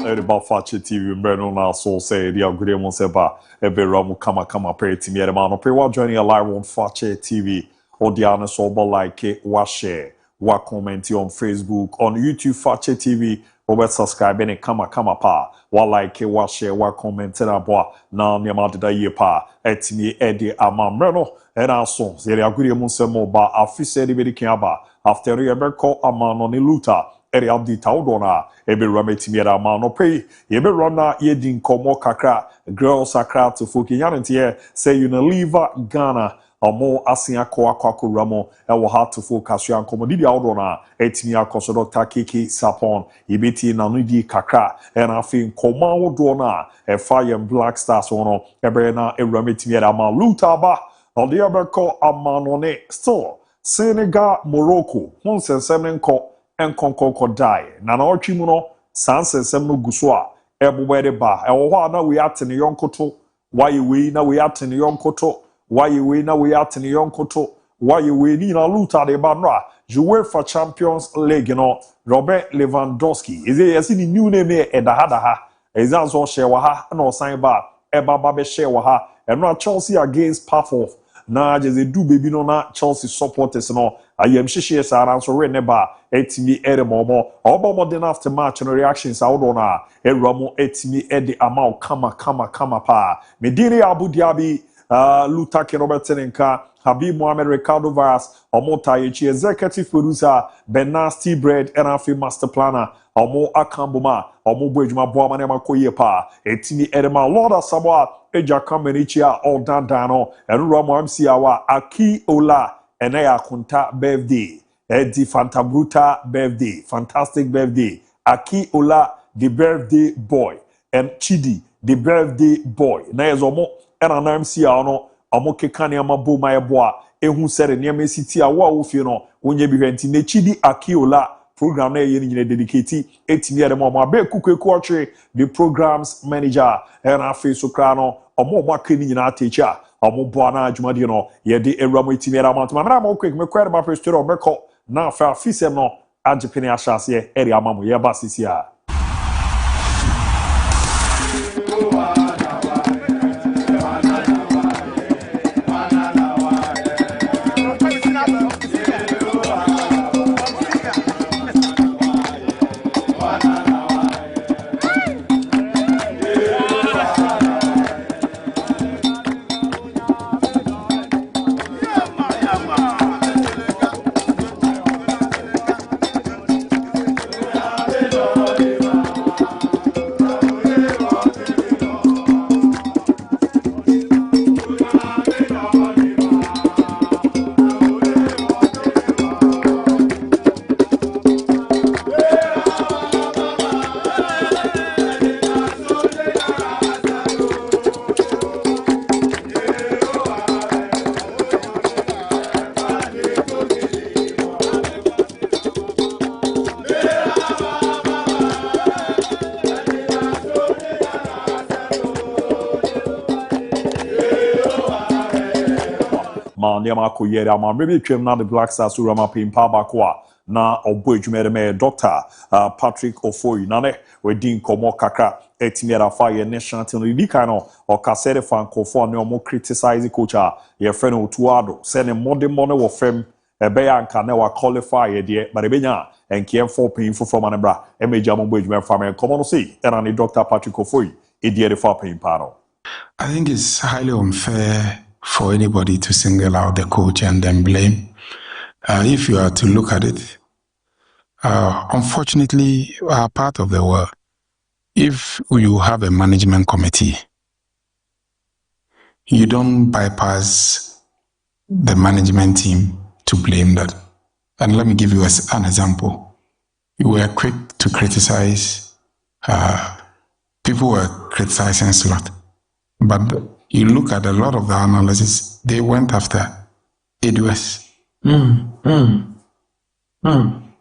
About Fakye TV, Breno now so say the agreement seba Eberamu kama pray to me man pray what joining a live on Fakye TV or the honest over like it wa share wa comment on Facebook on YouTube Fakye TV or subscribe and kama pa wa like it wa share wa comment na boa na nyama da ye pa etimi edi amamreno and also the agreement sema ba afise de be aba after Rebecca amano ni luta eri abdi taudona ebe rametimi era ma no pay yebe rona yedin komo kakra girls akra to foki yantie say Unilever Ghana omo asia ko akwa ramo e wo ha to focus yan komo didi audona etimi akoso Dr. Kiki Sapon yebeti na no di kakra e na afin koma wodona e fire Black Stars wono ebe na e rametimi era ma luta ba odi abeko amanone still Senegal Morocco hon sensem nko enkonkoko die na otwi mu no sansensem no guso a ebobere ba ewo ho na we atene yonkoto why we na we atene yonkoto why we na we atene yonkoto why we ni na luta de ba no a UEFA Champions League no Robert Lewandowski is it ni new name edahadaha ezanso shewa ha na osan ba eba ba be shewa ha eno Chelsea against Pafov na jeze du baby no na Chelsea supporters no ayem hihie sara nso re ne ba etimi ere momo obomo den after match no reactions awdo na ewramo etimi ede amao kama pa medini Abu Dhabi Lutake Robertsenenka Habib Mohamed Ricardo Vaz omota yechi executive producer Benasti Bread and afi master planner omo akambuma omo boejuma boama ne makoye pa etimi ere ma Lord Asabwa eja kamenichia all dandano enramo MC awa Aki Ola Enaya Kunta birthday Eddie Fantabruta birthday fantastic birthday Aki Ola the birthday boy and Chidi the birthday boy na ezomo ena na MC ano omo kekane amabo mayeboa ehu sere niam siti a wo ofie no onye bi hwenti ne Chidi Aki Ola program na ye nyine dedicate etimi ere mo abe kukeku otwe the programs manager and face so kra no omo makani nyina atecha omo bo na adwumade no ye de ewramo etimi ere amantoma mra mo quick me kwere ma pastor obeko na fa fisem no agepene ahase ere amamo ye ba sisi a Niama koyere ama maybe twem na the Black Stars rama pimpa bakwa na obo edwumere me Dr. Patrick Ofoyi na ne wedin komo kakra etimiera fa ye national team di kan no o kasere fan kofo ne omo criticize coach a ye friend Otuado say ne modern money wo fem ebe ya nka ne wa qualify ye de but ebenya enkien for painful from anebra emeja mo bo edwumere fa me komo no say era ni Dr. Patrick Ofoyi e de fa pimpa no. I think it's highly unfair for anybody to single out the coach and then blame. If you are to look at it, unfortunately, we are part of the world. If you have a management committee, you don't bypass the management team to blame that. And let me give you an example. You were quick to criticize. People were criticizing Slot. But you look at a lot of the analysis, they went after ADOS.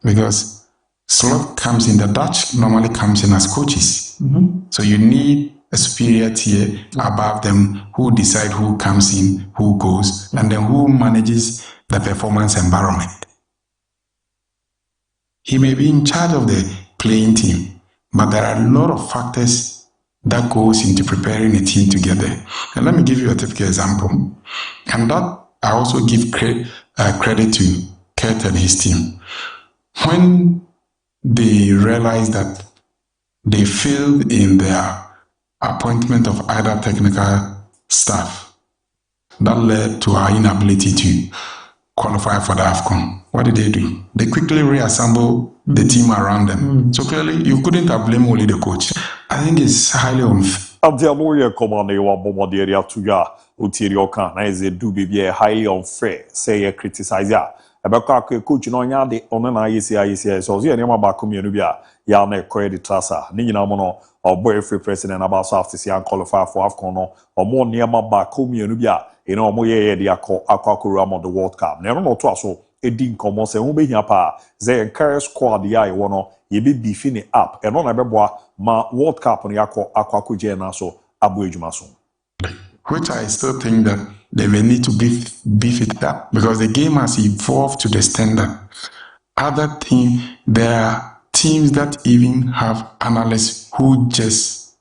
Because Slot comes in, the Dutch normally comes in as coaches. So you need a superior tier above them who decide who comes in, who goes, and then who manages the performance environment. He may be in charge of the playing team, but there are a lot of factors that goes into preparing a team to get there. And let me give you a typical example. And that I also give credit to Kurt and his team. When they realized that they failed in their appointment of other technical staff, that led to our inability to qualify for the AFCON. What did they do? They quickly reassembled the team around them. So clearly, you couldn't have blamed only the coach. I think it's highly unfair. Lawyer command wa bomode area to ya utiri oka na eze do be highly unfair say you criticize ya abeka coach no nya de ono na ayesi so ye nema ba komienu bia ya na ekọ de trasa ni nyina mo no obo free president about so after see and qualify for AFCON no omo nema ba komienu bia omo ye de akọ am the World Cup na no to aso edi nkomo se ho behia pa ze encourage squad ya e wono ye be beefing it up eno na beboa ma World Cup no yakọ akọ je na so ABOU ejuma so. Which I still think that they will need to beef it up because the game has evolved to the extent that there are teams that even have analysts who just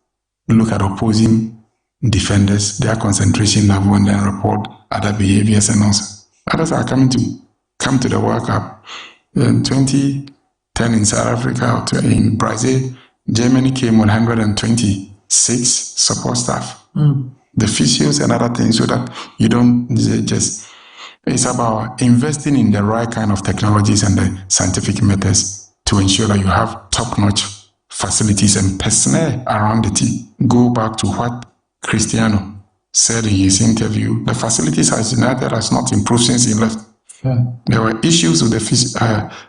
look at opposing defenders, their concentration level, and then report other behaviors and also. Others are come to the World Cup. In 2010 in South Africa, in Brazil, Germany came with 126 support staff. The physios and other things so that you don't just, it's about investing in the right kind of technologies and the scientific methods to ensure that you have top-notch facilities and personnel around the team. Go back to what Cristiano said in his interview. The facilities as United has not improved since he left. There were issues with the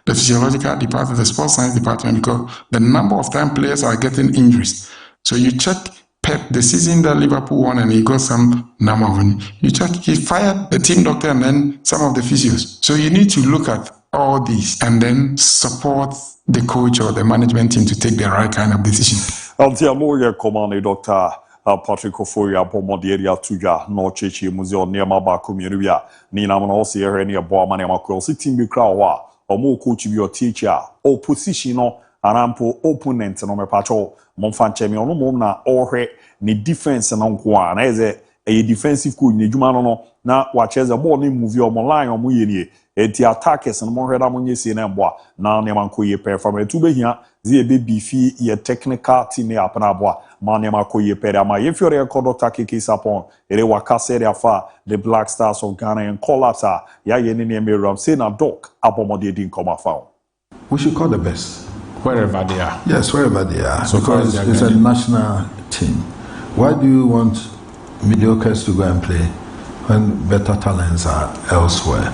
physiological department, the sports science department, because the number of time players are getting injuries. So you check Pep, the season that Liverpool won and he got some number of them. You check, he fired the team doctor and then some of the physios. So you need to look at all these and then support the coach or the management team to take the right kind of decision. Lawyer command Dr. Patrick Oforia bomode area tuja no chechi museum nema ba komienu bia ni na mo se here ne ebo ama ne makro si team bi kra wa omo coach bi o teacher opposition no anampo opponent no me pacho monfa nchemi ono mom na ohwe ni defense na nko a na eze a defensive coach ni dwuma no na wa cheze ball ni move omo line omo yenie eti attackers no mo hweda mo nyesi na mboa na ne manko ye performance tu behia zi ebe bifi ye technical team ya apna boa ma ne manko ye pere ama ye fiore ko Dr. Kiki Sapon ere wakase de afa the Black Stars of Ghana and collapse ya ye ne meram say na doc abomode din koma fa. We should call the best. Wherever they are. Yes, wherever they are. So because it's a national team. Why do you want mediocres to go and play when better talents are elsewhere?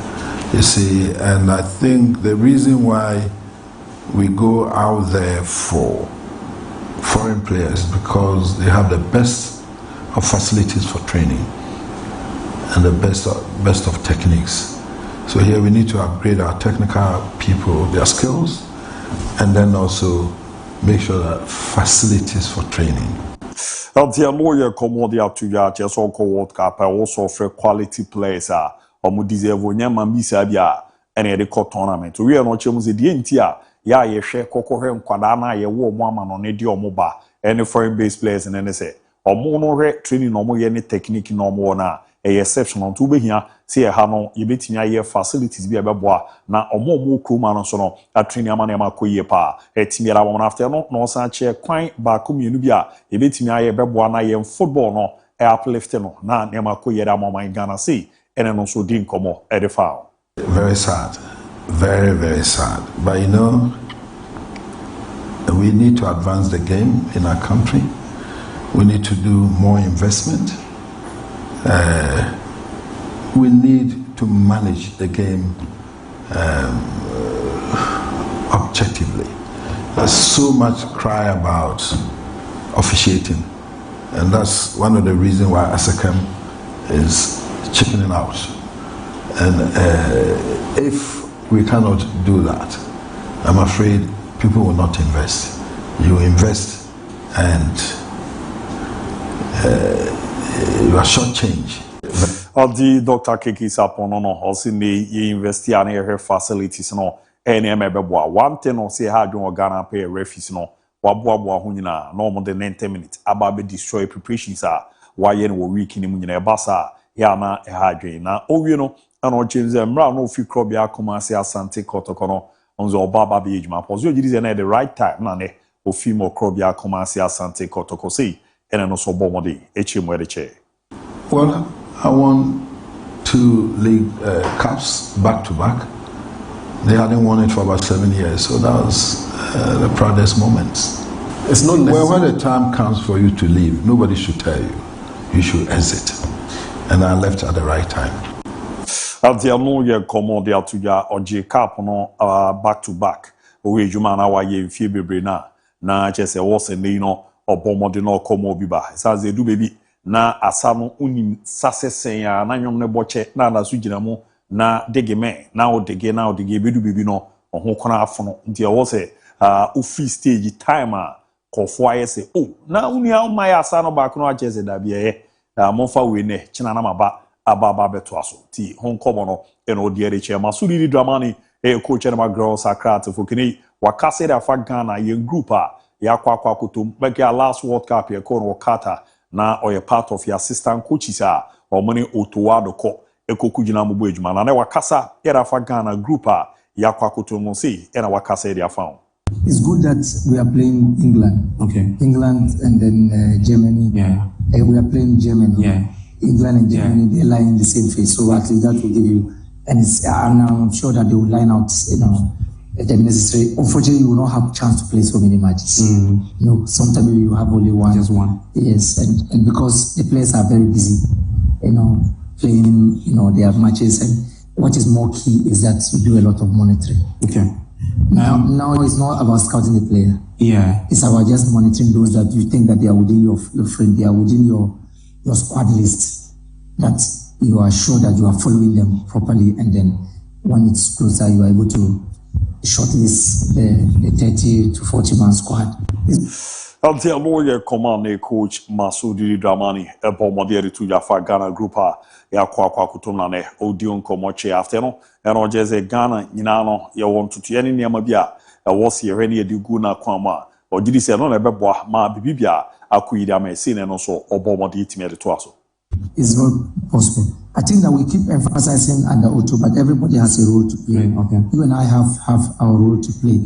You see, and I think the reason why we go out there for foreign players because they have the best of facilities for training and the best of techniques. So here we need to upgrade our technical people, their skills, and then also make sure that facilities for training. Lawyer command ya to ya just on World Cup also for quality players omo deserve nyama mbisa bia ene de ko tournament we no chemu ze die ntia ya ye hwe kokohwe nkwada na ye wo mo ama no ne de omo ba any foreign based players and ne say omo no hwe training no mo ye ne technique no mo na e exceptional to behia say ha no ye betimi aye facilities bia beboa na omo kroma no so no a training ama na ma koye pa etimi ara mo after no no san che kwan ba komienu bia ye betimi aye beboa na ye football no e uplift no na ne ma koye da mo man Ghana say and also din komo edify. Very sad. Very, very sad. But you know, we need to advance the game in our country. We need to do more investment. We need to manage the game objectively. There's so much cry about officiating. And that's one of the reasons why ASECAM is chickening out. And if we cannot do that, I'm afraid people will not invest. You invest and you are shortchanged. The Dr. Kiki Sapon no also ne invest in her facilities no any one thing no say how do Ghana pay refugees no waboaboa ho nyina no mo the 90 minutes aba be destroy preparations why no week ni mu nyina ebasa ya na ehadwen na owie no ana o chenze mra no fi krobia Kumasi Asante Kotoko no onzo obaba be ejuma pozo yiri na the right time na ne ofi mo krobia Kumasi Asante Kotoko sei ene no so bomode echemu edeche. Well, I won 2 league cups back to back. They hadn't won it for about 7 years, so that was the proudest moments. It's not necessary. Well, when the time comes for you to leave, nobody should tell you. You should exit. And I left at the right time. Until no year commode atuja oje cap no back to back. Owe juma na wa ye fie bebre na chese wo se ne no obomode no komo biba. Sa ze du baby na asano unim sasesen ya na nwom ne boche na na su gina mu na degeme na odege bedu bibi no ho kona afono nti wo se free stage time kofo aye se na unia ma ya asano ba kono a chese da bia monfa we ne china na maba ababa beto aso ti hon komo no eno de ere chema so di dramani coach na girls akrat for kini wakase da fa Ghana ye group ya kwa kutum back ya last world cup ye ko no kata na oye part of your assistant coaches omoni otowa ko ekoku jina mubo ejuma na wakasa era fa Ghana group ya kwa kutum si era wakasa area found. It's good that we are playing England. Okay. England and then Germany. Yeah. We are playing Germany. Yeah. England and Germany, they lie in the same phase. So at least that will give you, and I'm sure that they will line out, the necessary. Unfortunately, you will not have a chance to play so many matches. Sometimes you have only one. Just one. Yes, and because the players are very busy, playing, their matches. And what is more key is that you do a lot of monitoring. Okay. Now it's not about scouting the player. Yeah. It's about just monitoring those that you think that they are within your friend, they are within your squad list, that you are sure that you are following them properly, and then when it's closer, you are able to shortlist the 30 to 40 man squad. Until lawyer command coach Masudi Dramani Ebomoderi to Jafa Ghana group ya kwa kutumna ne Odion Komoche after no and o jeze Ghana nyinano ya want to any niama bia was here any edigu na kwama o didi se no na beboa ma bibibia akuida me sin no so obomodi timere to aso. It's not possible. I think that we keep emphasizing under Otto, but everybody has a role to play. Okay. You and I have our role to play,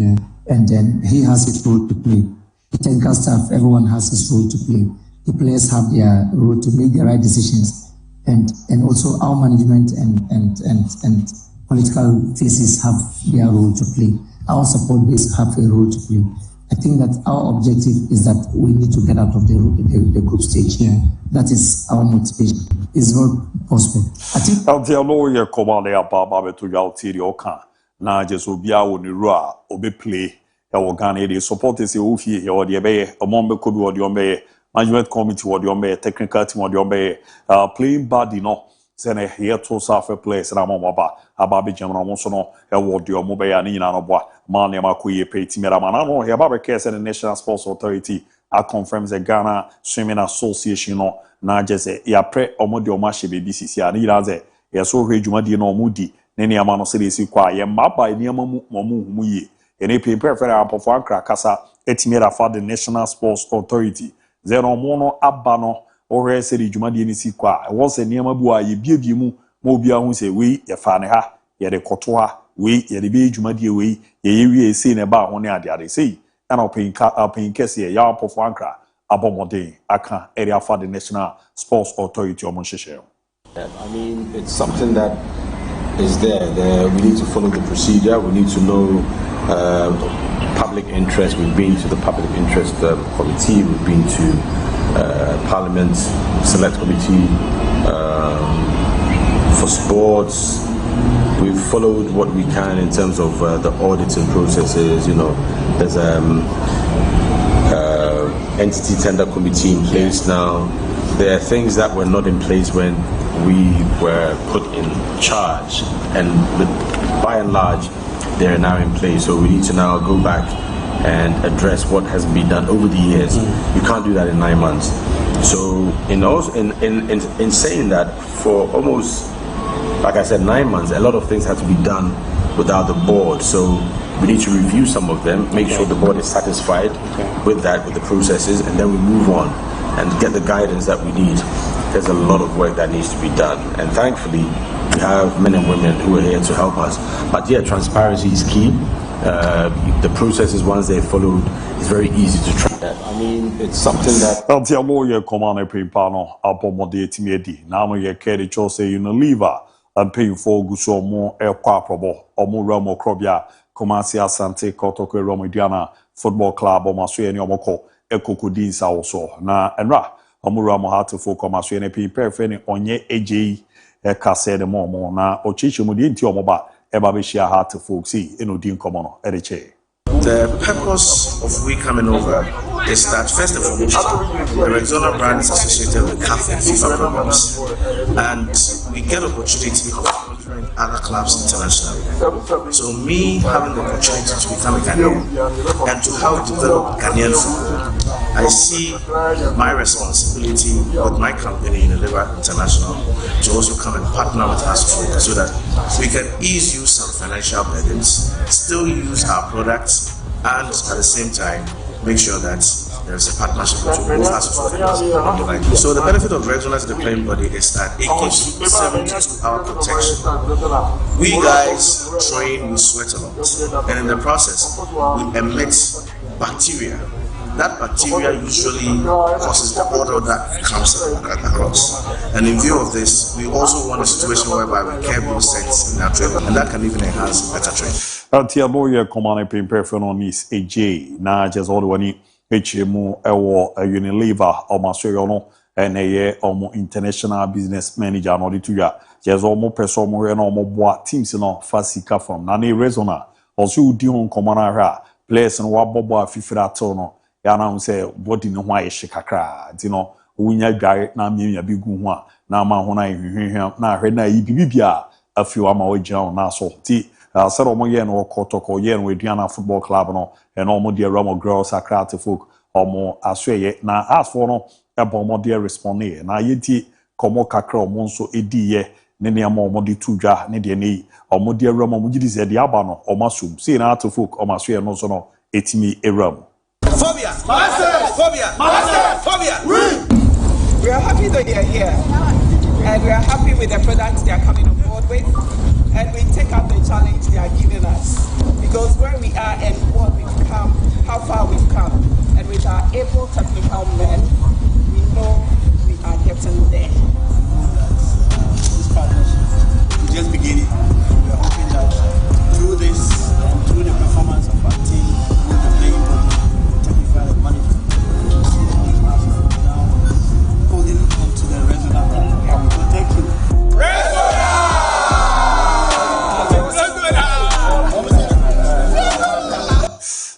and then he has his role to play. The technical staff, everyone has his role to play. The players have their role to make the right decisions, and also our management and political faces have their role to play. Our support base have a role to play. I think that our objective is that we need to get out of the group stage. Yeah. That is our motivation. It's not possible. I think the lawyer command ya baba to yautiri oka na jeso bia woni rua obe play ya Ghana dey support say ofie ya ode be omombe ko bi ode ombe management committee ode ombe technical team ode ombe playing body no sene here to safe place na momaba ababe jamna mo so no e wode omo be ya ni nyina no boa man ya makoye pe team era man no ya babe case the National Sports Authority confirms the Ghana Swimming Association no na jese ya pre omode omahye be BCC ani iraze ya so hwedwumadi no omudi ne ne ama no se desi kwa ye maba ni ama mu mu yi ene pe prefer apofo ankra kasa etimiera for the National Sports Authority zero mono abano ore se di dwumadi ni si kwa won se ne ama bu a ye biebie mu ma obi ahun se we ye fa ne ha ye de koto ha we ye de be dwumadi we ye wie se ne ba ho ne ade sei ana opin kese ya apofo ankra abomode aka area for the National Sports Authority omonhyehyɛ. I mean, it's something that is there. We need to follow the procedure. We need to know public interest. We've been to the public interest committee. We've been to Parliament Select Committee for sports. We've followed what we can in terms of the auditing processes. There's entity tender committee in place now. There are things that were not in place when we were put in charge, and by and large they are now in place. So we need to now go back and address what has been done over the years. You can't do that in 9 months. So in saying that, for almost, like I said, 9 months, a lot of things had to be done without the board. So we need to review some of them, make sure the board is satisfied with that, with the processes, and then we move on and get the guidance that we need. There's a lot of work that needs to be done, and thankfully we have men and women who are here to help us. But yeah, transparency is key. The processes, once they're followed, it's very easy to track that. I mean, it's something that... Until more your command a pano, Alpomode Timedi, now you carry chose Unilever, and paying for Guso more air quaprobo, or more Ramo Crobia, Comasia Sante, Kotoko Romidiana, Football Club, or Masui and Yomoko, Ekokudins also. Na and Ra, Omuramo had to focus Masui and P. Perfect on ye AJ, Ekase the Momo, na Ochichimudi Tiomoba. Ebabishia had to folks see in Udin Komono, Ediche. The purpose of we coming over is that first and foremost, the Rexona brand is associated with CAF and FIFA programs, and we get opportunity of sponsoring other clubs internationally. So me having the opportunity to become a Ghanaian and to help develop Ghanaian football, I see my responsibility with my company Unilever International to also come and partner with us too, so that we can ease you some financial burdens, still use our products, and at the same time make sure that there is a partnership between both us. So the benefit of Rexona as the playing body is that it gives 72-hour protection. We guys train, we sweat a lot, and in the process we emit bacteria. That bacteria usually causes the odor that comes across. And in view of this, we also want a situation whereby we curb those scents in our training, and that can even enhance better training. Tiaboya command a perfect on this AJ, na just all the one HMO a Unilever or Masoyono and a international business manager and all the 2 years. Just almost person more and almost teams in our Fasika from Nani Rezona, also Dion Command players and what Bobo Fifra Tono. Yana say body no why shikakra unya dware na mienya bigu ho a na ma ho na hwehwe na ahwe na ibibibia afiwa ma wagina na so ti said omo ye no kotoko ye no aduana football club no and omo de Ramo girls akrate folk omo asweye na as for no ebo omo de respond na yeti komo kakra omo nso edi ye ne ne ama omo de tudwa ne de ne omo de Ramo mo gidi se de aba no omo sum see na to folk omo asweye no so no etimi eram. Phobia! Phobia! Phobia! We are happy that they are here, and we are happy with the products they are coming on board with, and we take up the challenge they are giving us, because where we are and what we've come, how far we've come, and with our able technical men, we know we are getting there. This partnership is just beginning. We are hoping that through this and through the performance of our team, with the playing body, management, now holding on to the Rexona brand. So thank you.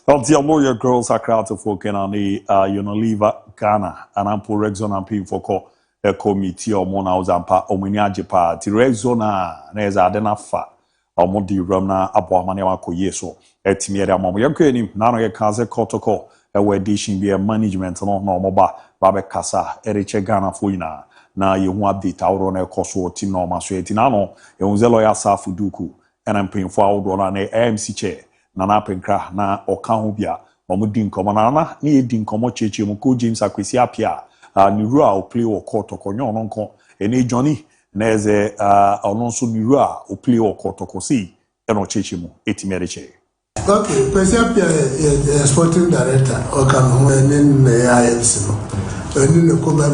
Until lawyer girls are crowd of folk and Unilever Ghana and Ampo Rexona paying for a committee or Mona Zampa or Muniajipa, the Rexona, there's Adenafa. Omodi Ramna Abo Manewa Koyeso, Etimiera Momoyakeni, Nano Kaze Kotoko. Ewe edition be a management no moba babe kasa ereche Ghana fuina na ye hu update awro na ekoso team no maso etina no e unze lawyer Safu Duku ena mpinfo awdo na AMC chair na na penkra na oka ho bia omudi nkomo na na edi nkomo cheche mu ko James Akwesi apia ni rua o play o court okonyo no nko ene Johnny na eze ono so ni rua o play o court okosi eno cheche mu etimiere. Okay, President Sporting Director, or come in the IMC, and in the Coba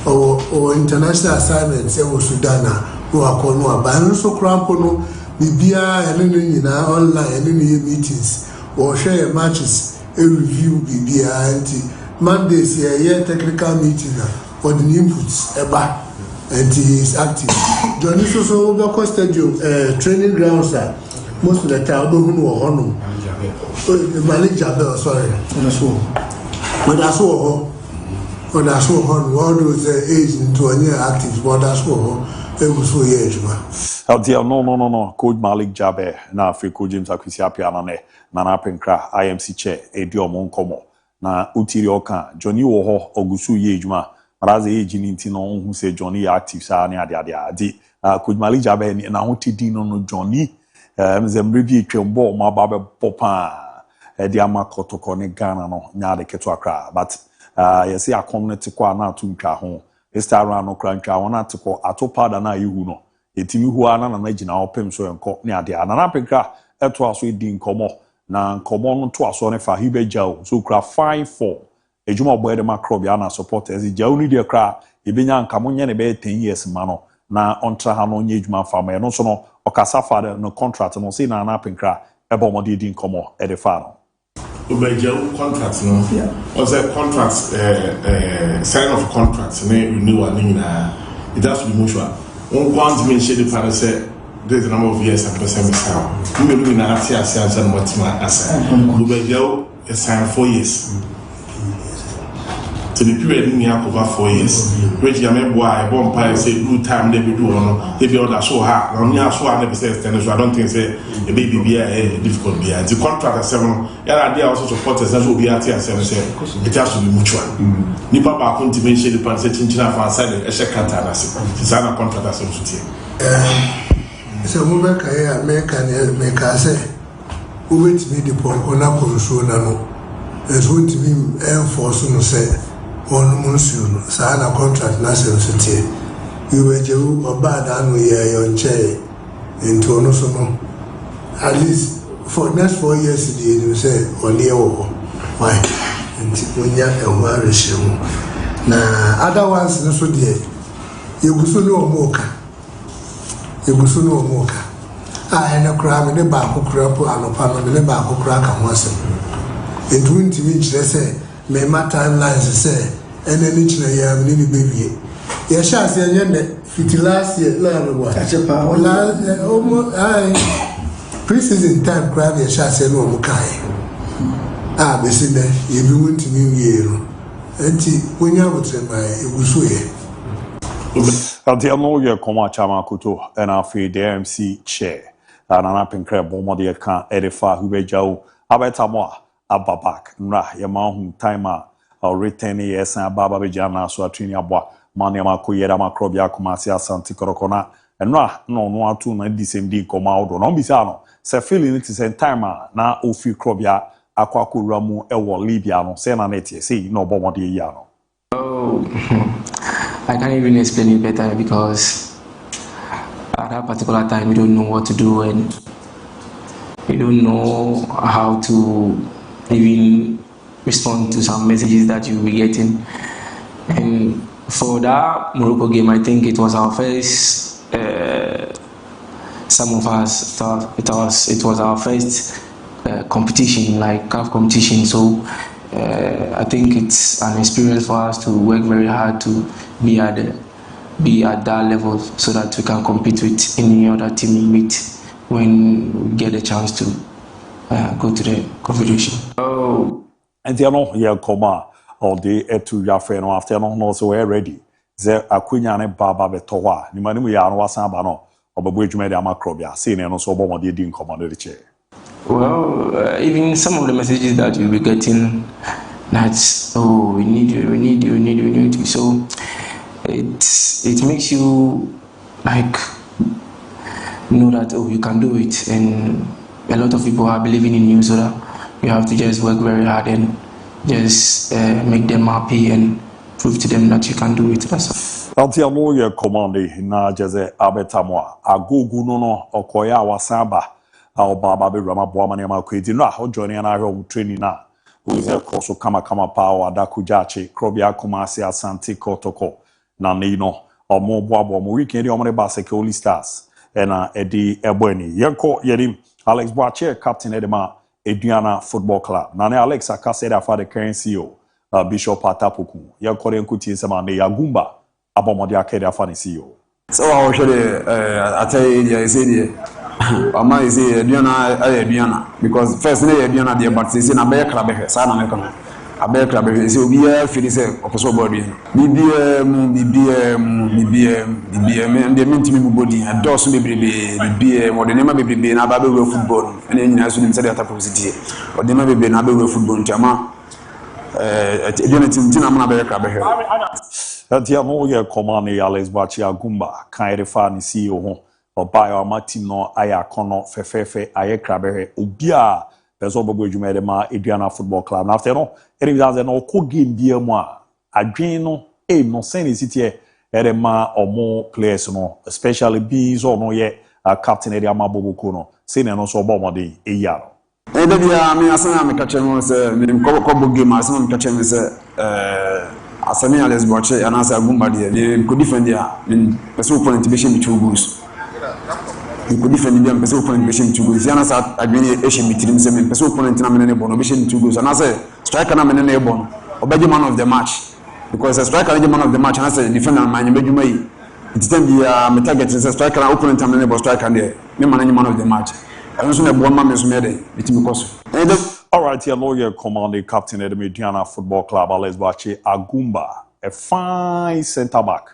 or international assignments, Sudan, who are called Ban so crampono, Bibia, and in online and in meetings, or share matches, a review, Bibia, and Mondays, a technical meeting for the inputs, and he is active. Johnny Soso, local stadium, training grounds. Most of the time, I don't know honor. Malik Jabel, sorry. But that's all. But that's all those age into a year active, but that's all. It was so age. No. Coach Malik Jabe, na free Coach James Akwesi Apianane, Nana Penkra, IMC chair, Edio Monkomo, na Utiri Oka, Johnny Woho, Ogusu Yejuma, Raze Ejinintino, who say Johnny active, Sani Adia. Coach Malik Jabe, na Uti Dino no Johnny. mzembre bi twembo ma ba be popa di ama kotoko ne Ghana no nya de keto akra but yesi community kwa na atuntwa ho Instagram no kra ntwa ho na atiko atopada na yihu no etimi hu ana na gina opem so enko ne ade ana na pekra eto aso edi nkomo na nkomo no to aso ne fa hibejao so kra fine for ejuma boy de macro bia na supporters jaw ni de kra ebenya nkamo nye ne be 10 years ma no na ontra ha no nye ejuma fa ma no so no okasa fa no contract no say na pekra ebo mo de di nkomo e de fa no Ubeja contract no was a contract sign of contract renewal it has to be mutual. One quant me share the party say there's a number of years and percent sound. You will not see as and what my assign. Ubeja a sign 4 years. To the period in over 4 years. Which you may why one pie say good time they will do on if you are so hard. On your so I never say so I don't think say a baby be a difficult be the contract is 7. Yeah, they also support us as will be at here say it has to be mutual. Nipa ba konti me share the pan say chinchina fa side e share kanta na se. Sana contract as so tie. So mo be kai America me ka say who wait me the point ona konso na no. It's going to be enforced no say on Monsieur, Sana contract national city. You were Jew or bad and we are on chair into Onosono. At least for next 4 years, you say, or Leo, why? And when you are a show. Now, other ones, no so dear. You go so no mocha. You go so no mocha. I had a crab in the back of crap and a pan of the back of crack and was it wouldn't reach, they say, may my timelines say. And then each year, I'm little baby. Yes, I say, last year, preseason time, crab, yes, I say, no, Mukai. Ah, but see that you be willing to me, you when you would say, it was so. Until no year, come on, Chamakuto, and I feel the MC chair. And an up in crab, Bomody can't edify who be Joe, Abetamoa, Ababak, Nah, your mountain timer. Return yes and Baba Bijana so atwini abwa mane makuyera makrobia kumasi asante korokona enra no atu na di same di koma odo no bisa no se feeling it is time na ofi krobia akwakurwa mu ewo Libya no se na net say no bomode ya no. Oh, I can't even explain it better because at that particular time we don't know what to do and we don't know how to even respond to some messages that you'll be getting. And for that Morocco game, I think it was our first. Some of us thought it was our first competition, like CAF competition. So I think it's an experience for us to work very hard to be at that level, so that we can compete with any other team we meet when we get a chance to go to the competition. Oh. And they are not here come all day to your friend after no so we're ready. Ze akunya ne baba betowa. Ni mani mu ya no wasan ba no. Obabu edwuma de amakrobia. Say no so bomode di nkomo de chair. Well, even some of the messages that you'll be getting, that's we need you. So it makes you like know that you can do it, and a lot of people are believing in you, so that you have to just work very hard and just make them happy and prove to them that you can do it. That's all. Until no year commande na jeze abetamwa agogu no okoya wasamba au baba be rama boama ne makwedi no a join na ahwe training na uze koso kama pa adakujache krobia kumasi asante kotoko na no omo boabo mo weekend omo ne baseke Holy Stars na edi eboni yenko yedim Alex Boache captain edema Eduana Football Club. Nane Alex akase da fa the current CEO Bishop Atapuku. Ya kore nkuti nsema ne Yagumba abomode akede afa ne CEO. So I was atay ya say ama is Eduana because first na Eduana there but say na be club he sa na me kono. Abe club he say obi ya feel say okoso board yen. BBM and the mentimi mu body adoso bebrebe BBM or the name bebrebe na ba be football. And nyina so nim say Atapuku city. Or the name bebrebe na be football ntama Eduana tintina na be club he. Tia no ye command Alex Bachi Agumba kan refa ni CEO ho oba ya ma team no aya kono fefefe aye krabehe obi a peso bobo adwuma de ma Aduana Football Club na after no eri bi say no ko game bia mu a adwen no no send city e ma omo players no especially be so no ye captain area ma bobo no say no so obo modern eya no da bia me asana me kache mo se me ko game asana me kache me se asani ales boche anasa agumba de ko defend ya person opponent be shame 2 goals ko defend them person opponent be shame 2 goals anasa adwene e shame tirim se me person opponent na me ne bono be shame 2 goals anasa striker na me ne bono obeje man of the match because a striker is man of the match anasa defender man be dwuma yi it time be me target is striker na opponent na me ne striker there me man of the match anso na bo ma me so me dey bitimi koso all right, here lawyer commanding captain of the Aduana Football Club, Alex Bache Agumba, a fine centre back.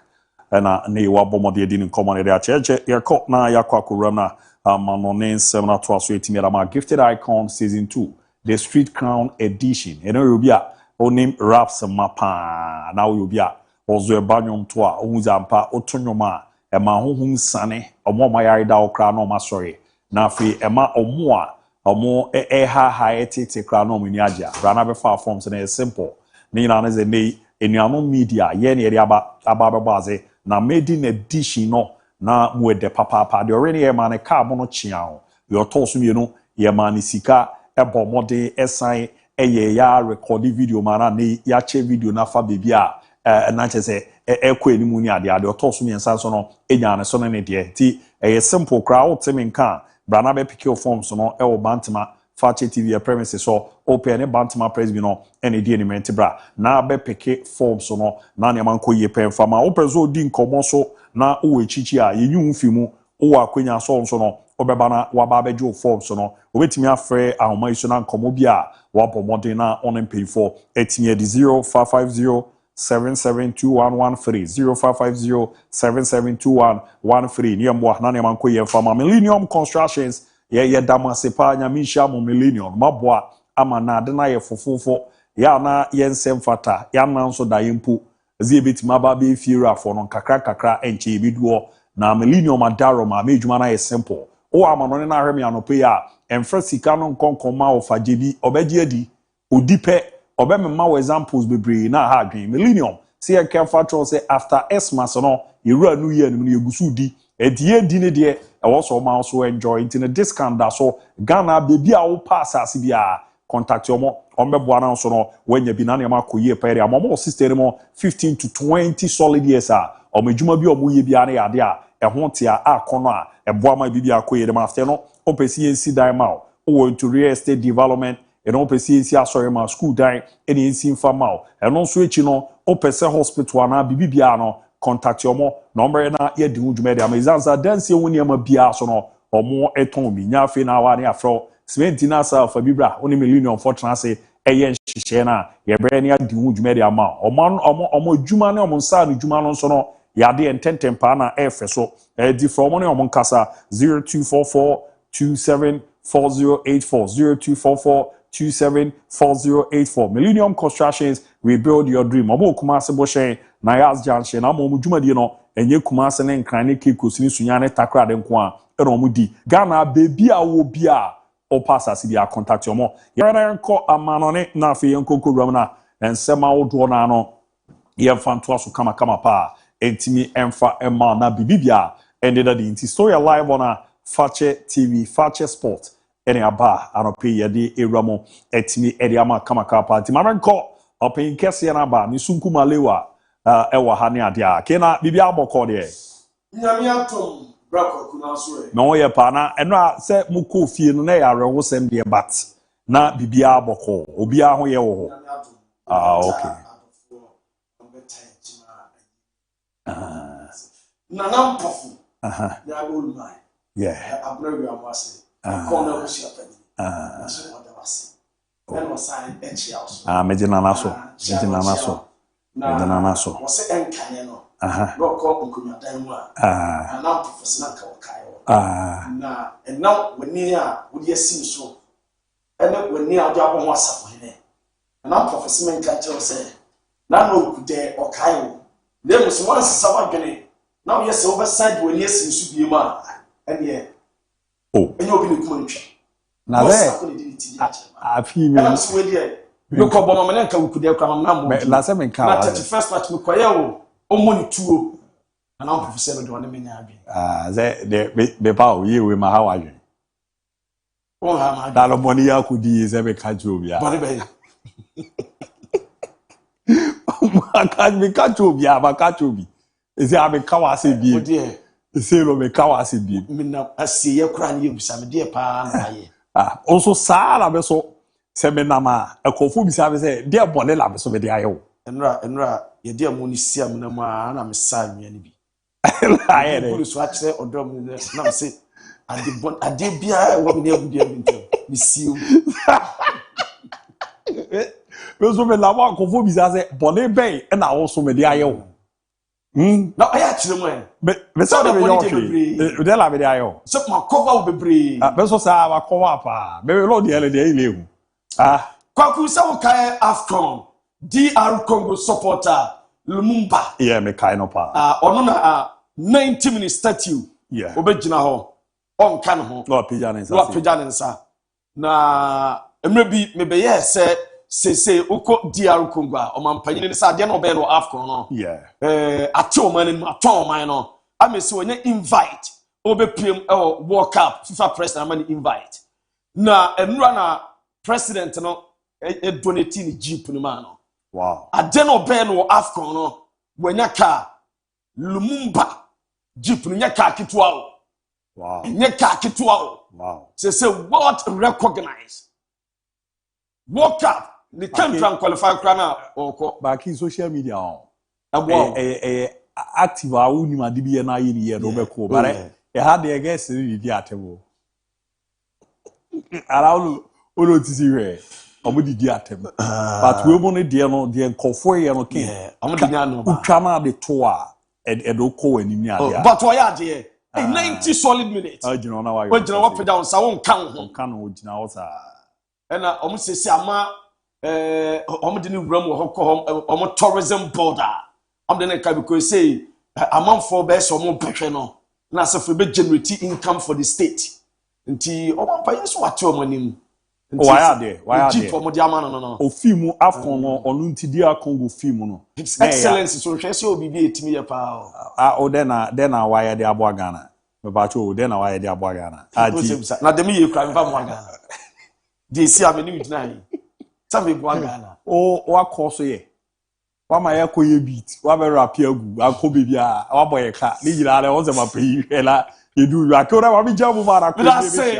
And ne wa bomo de din command de cheche ya ko na ya kwa kurana manonen 7 to 8 ma gifted icon season 2 the street crown edition. And you be o name raps mapa na you be ozo e banyom to a ohunzampa otonyoma e ma honhum sane omo ma yare da okra no ma sorry na afi e ma omo a omo ha etete kra no muni aja rana be fa forms na simple ni na ze nei enuano media ye na ere aba baze na made in edition no na mu de papa de already e ma ne ka mo no chia o yo to so mienu ye ma ne sika e bomode esan eye ya record video ma na ne ya che video na fa baby a na che se ekọ enimu ni ade to so miensa so no enya ne so ne de ti simple kra o temi nka brana be pick your forms no e wo bantama Fakye TV premises so open e bantama press bi no ene di element bra na be pick forms no na ne man koye pen fama open so di nkomo so na o echichi a yenyu mfimu o akwenya so no obeba na waba bejo forms no obetimi afre ahoma iso na nkomo bi a wabo modern na on pay for etimi di 0550 772113 0550 772113 niamwa na neman ko ye fama Millennium Constructions ye damasepa nya misha mo Millennium mabwa ama na de na ye fofofo ya na ye nsem fata ya na nso da yempu zi ebeti maba be fiera for no kakra enche ebiduo na Millennium adaro ma mejuma na ye simple o ama no na ahwemi anope ya emfra sika no nkonkoma ofaje bi obeje adi odipe obemma we examples bebre na ha adwen Millennium see a careful to say after Xmas no yewura new year no yegusu di edie di ne de e wo so ma so enjoy into the discount da so Ghana baby a wo pass as bia contact omo ombeboa na so no wanya bi na ne ma koye pere amomo sister mo 15 to 20 solid years a omedwuma bi omo ye bia na yade a ho te a akono a eboa ma bibia koye dem after no opesi ensi dan ma o into real estate development and opesi ensi asori ma school dan eni ensi mfama and also echi no opese hospital na bibia no contact yomo number na ye di hudwuma dia amazanza dance ye woni ama bia so no omo eton mi nya afi na wa ne afro cement na sa fa bibra oni Millennium for transe eye nhihye na ye bre ne adi hudwuma dia ma omo dwuma ne omo nsa ne dwuma no so no yade ententem pa na efe so di from oni omo nkasa 0244 274084 0244274084 Millennium Constructions, we build your dream omo Kumase boshen na yas junction na omo dwumadie no enye Kumase ne nkran ne kekos ni sunya ne takra de nko a e no omo di Ghana baby a wo bia o pass as bia contact omo yara nko amano ne na afi nko kogram na ensema wodo na no ye fanto aso kama pa entimi emfa ema na bibibia ended the story alive on Fakye TV Fakye Sport ene aba anope yede ewramo etimi ede ama kamaka party marenko open kese na ba ni sunku malewa ewa ha ne ade a kena bibia aboko de nyame atom brako kuna so e no ye pa na eno a se muko fie no na ya rewo sem de bat na bibia aboko obia ho ye wo ho okay na nampofu ya golmai yeah abrewi amase corner was your penny so what was then was sign echiaso medina naso was enkanye no no ko nkunya dan mu a na professor nka wakayo na now when a would you see so and when near the abon wasafo hene na professor nka tell say na no kude okayo dem so one sawa dwene now yes over side when you see so bi ma and yeah. Oh. And you'll be the country. Now there. I feel me. I'm sweating here. You call Bomamanka, who could have come number. Last time in car. 31st match, Mukoyo, only 2. And I'm Professor Donny. The power you with my how are you? Oh, I'm that money I could use every casual. I can't be casual, but casual. Is there a Kawasi be? Dear, the sale of a Kawasi be. I see your crying you, some dear pa. Also, Sarah Besso, Seminama, a Kofu Savage, dear Bonella, so the IO. And your dear Munisiam, no man, I'm a son, Yanni. I had a swatch there or drum. Now say, I did be I what near the miss you. Those women are one Kofu Bizaze, Bonnet Bay, and I also made the IO. No, I actually went. But so they'll have the IO. So my cover will be brave. Besso Sava Coapa, very low the LDA. Kwaku Sawakaya Afcon, DR Congo supporter, Lumumba. Yeah, me kind of Onona 90 minute statue. Yeah. Obejina ho. On kan ho. Lord Pijanensa. Lord Pijanensa. Na maybe yes say uko DR Congo o man panyin sa de no be no Afcon no. Yeah. Ato man no. Amesi onye invite obepiem World Cup FIFA president man invite. Na enura na president no donating jeep no man no. Wow. Adeno be no Afcon no wanya ka Lumumba jeep no nya ka kitwa o. Wow. Nya ka kitwa o. Wow. Say what recognize World Cup the country qualify krana or back in social media on. Active a uni ma dibi na yi ni no be ko bare e ha de guess ni di atemo. Ara olo ti si we omo di atemo. But we mo ne de no de nkofo ye no ken. Omo di nya no ba. Utwa na de to a e do ko ani ni ade. But why are there 90 solid minutes. You know now why. We jina what down sa won kan ho. Kan ho jina wo sa. E na omo sesi ama omo de ni wram wo ko omo tourism border. I'm the next because say a month for best or more pressure no. Na so for be generate income for the state. Nti o pay so what your money. Why are there? Why are there? For mo dia man no. O film Afcon no onu nti dia Congo film no. It's excellence so hwe say obi bi etimi ye pa. O then na why are there abo Ghana. Me ba cho then na why are there abo Ghana. Na dem ye kra me ba mo Ghana. Dey see am ni witna yi. Some be Ghana. O wa course ye. Wama ya koye beat wa be rap agu akọ bebia wa boy ka ni jira le won se ma pe hela edu ya ko na wa bi jamu mara ko we say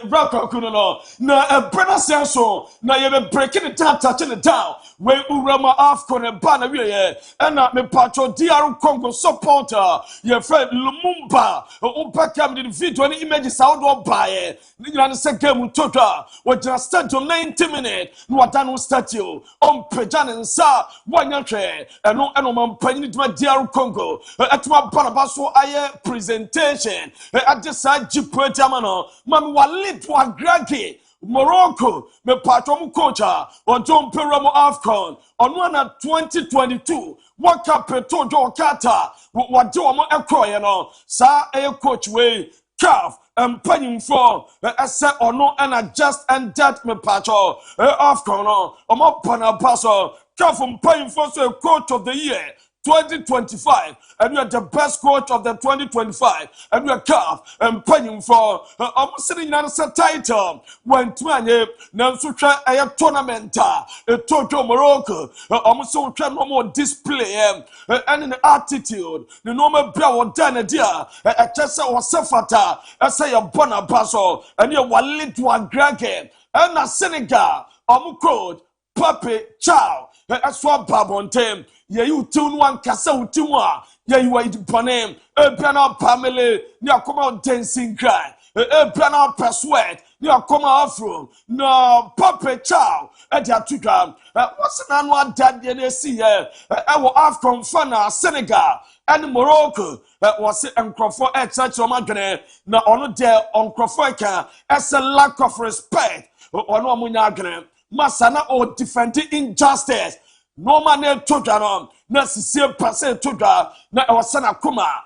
bro kuno no na e brother senso na ye be breaking it down touching it down we urama Afcon e ba na we ye e na me patro DR Congo supporter ye friend Lumumba o backup the video ni image sound do buy ni jira se game total we just stadium 90 minutes no wadano statue on pejan nsa wanya hwe eno man panyin dima DR Congo atuma banaba so aye presentation at the side Jipweti amano man walid to agrage Morocco me patron coach on John Peramo Afcon on 2022 World Cup to Jo Kata what do mo ekro no sa coach way calf and penning for ese ono and just and that me patron Afcon on mo panapaso calf and penning for so coach of the year 2025, and you are the best coach of the 2025, and you are calf and penning for almost sitting on a title. When Twanye Nansutra a tournament, a Toto Morocco, almost so no more display and an attitude. The normal brow done a dear, a Chessa or Safata, I say a Bonapaso, and you are wallet to a Grage, and a Senegal, Code, Papi, Chow, a swap Babonte. Yeah, you tune one cassa utima. Yeah, you are panem, a piano family, near come out dancing cry, a piano persuade, near come out from no puppet chow at your two gram. What's an annual dad in see here? I will have from Fana, Senegal, and Morocco. That was it, and Crawford at such a magnet. Now, on there on Crawford, as a lack of respect, or no Munagre, Masana or defending injustice. no man to dwa na sisie pase to dwa na e wasana kuma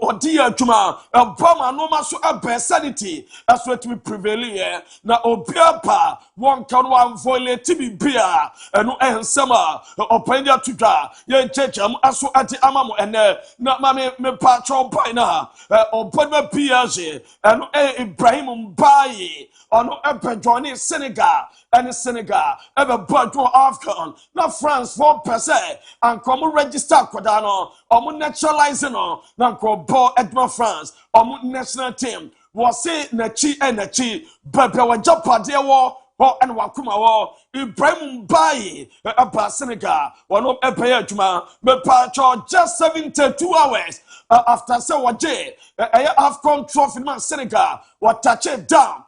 odi adwuma boma no ma so abesanity aso to be prevailing na obiapa won kan wan violate bibia eno ehnsema opanya to dwa ye checham aso ati amamo ene na ma me patro boy na opadma piaje eno Ibrahim Mbaye ono ebedwone Senegal and Senegal ebe badwo Afghan na France 4% and come register kwadano omo naturalize no na ko ball edma France omo national team was say nachi bebe wa japade wo and wakuma wo Ibrahim Mbaye aba Senegal wono ebe adwuma me patcho just 72 hours after say waje Afghan trophy man Senegal what touch it down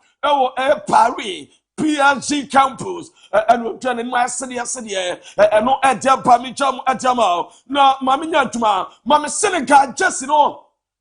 Paris PSG campus and we turn in my city and no edia pamijam adama na mami nyaduma mami Senegal just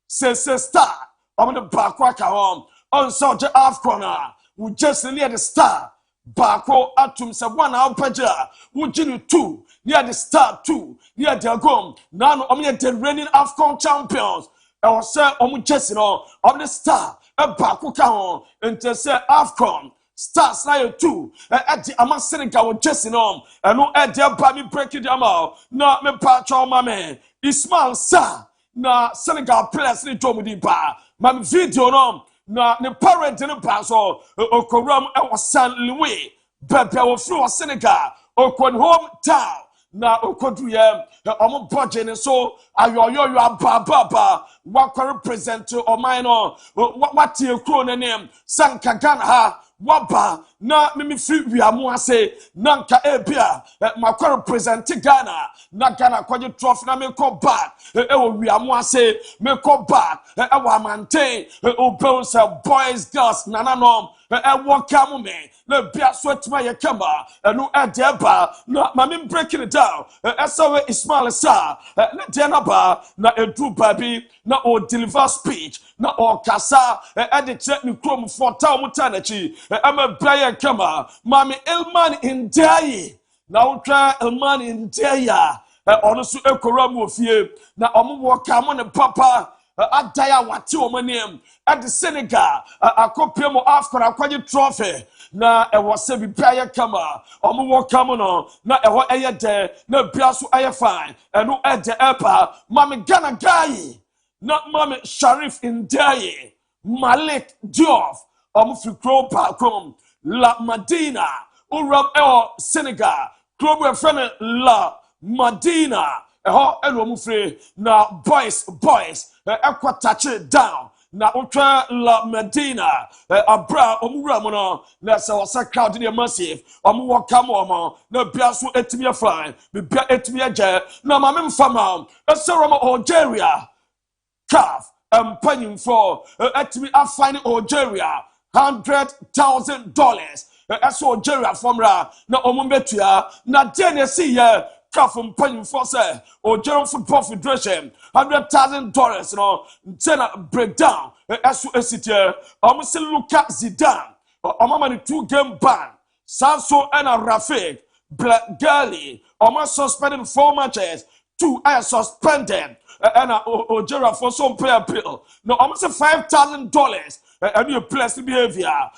say star I'm the back home on soldier Afcon we just near the star Bako atum se one alpaja wujinu 2 near the star 2 near the gom now the reigning Afcon champions I was say just I'm the star Bako ka into say Afcon stars na 2 at the ama Senegal just and no at their bami break it out na me patcho mame Ismail sa na Senegal players ni domudi ba mam video no na ne parent ne pass okoram e San Louis bebe wo fro Senegal okon home town na okodu ye omo budget ne so ayoyo ababa what represent oman no what e kro ne name Sankagan ha waba na mimi free wiamu ase na nka ebia makwa represent Ghana na Ghana kwaje trophy na me come back wo wiamu ase me come back wa maintain boys girls nananom walk come me na bia sweat my kama no edeba na mami breaking it down esawe Ismail sa na denaba na edu baby na o deliver speech na o kasa edit ni krom for town mutanachi ama Brian kama mami Elman Ndiaye na utwa Elman Ndiaye ono so ekoram ofie na omo walk am ne papa adaya wati omanem at the Senegal akopemo Afcon akwaje trophy na ewo se bibia kama omo wo kama no na ewo eye de na bia so eye fine eno ede epa mami Ghana guy na mami Sharif Ndiaye Malik Diouf omo fi kro pakom La Madina uram Senegal kro we friend La Madina eno mu free na boys touch it down na utwa La Medina abra omura mo no na se wasa crowd dey massive omo waka mo na bia so etimi afran bia etimi agye na ma memfama esero Algeria CAF paying for etimi afine Algeria $100,000 eso Algeria formra na omo betua na dey see ye CAF paying for say Algerian Football Federation $100,000 no then breakdown as esitie almost Luka Zidane mani 2-game ban Sanso and Rafik Blagali almost suspended 4 matches 2 are suspended and Algeria for some player bill no almost $5,000 and your place behavior